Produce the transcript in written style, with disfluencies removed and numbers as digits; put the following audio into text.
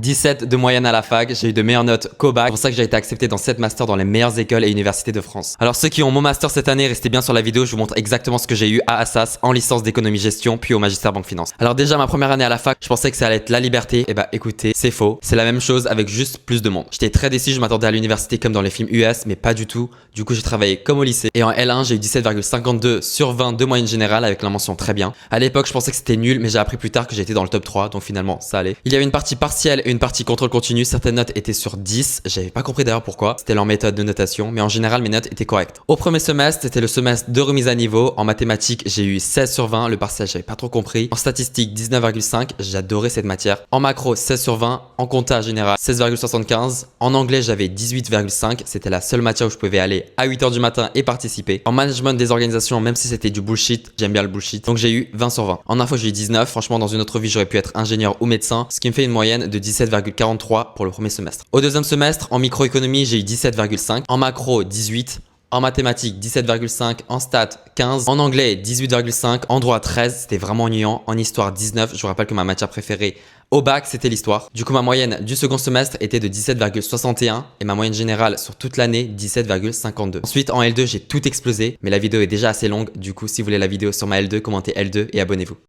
17 de moyenne à la fac, j'ai eu de meilleures notes qu'au bac. C'est pour ça que j'ai été accepté dans 7 masters dans les meilleures écoles et universités de France. Alors ceux qui ont mon master cette année, restez bien sur la vidéo, je vous montre exactement ce que j'ai eu à Assas en licence d'économie gestion puis au magistère banque finance. Alors déjà ma première année à la fac, je pensais que ça allait être la liberté. Et bah écoutez, c'est faux. C'est la même chose avec juste plus de monde. J'étais très déçu, je m'attendais à l'université comme dans les films US, mais pas du tout. Du coup j'ai travaillé comme au lycée. Et en L1, j'ai eu 17,52 sur 20 de moyenne générale avec la mention très bien. À l'époque, je pensais que c'était nul, mais j'ai appris plus tard que j'étais dans le top 3, donc finalement ça allait. Il y avait une partie partielle et une partie contrôle continu. Certaines notes étaient sur 10, j'avais pas compris d'ailleurs pourquoi, c'était leur méthode de notation, mais en général mes notes étaient correctes. Au premier semestre, c'était le semestre de remise à niveau. En mathématiques, j'ai eu 16 sur 20, le partiel j'avais pas trop compris. En statistique, 19,5, j'adorais cette matière. En macro, 16 sur 20, en compta général, 16,75. En anglais, j'avais 18,5, c'était la seule matière où je pouvais aller à 8h du matin et participer. En management des organisations, même si c'était du bullshit, j'aime bien le bullshit, donc j'ai eu 20 sur 20. En info, j'ai eu 19, franchement dans une autre vie, j'aurais pu être ingénieur ou médecin, ce qui me fait une moyenne de 17,43 pour le premier semestre. Au deuxième semestre, en microéconomie, j'ai eu 17,5. En macro, 18. En mathématiques, 17,5. En stats, 15. En anglais, 18,5. En droit, 13. C'était vraiment ennuyant. En histoire, 19. Je vous rappelle que ma matière préférée au bac, c'était l'histoire. Du coup, ma moyenne du second semestre était de 17,61 et ma moyenne générale sur toute l'année, 17,52. Ensuite, en L2, j'ai tout explosé, mais la vidéo est déjà assez longue. Du coup, si vous voulez la vidéo sur ma L2, commentez L2 et abonnez-vous.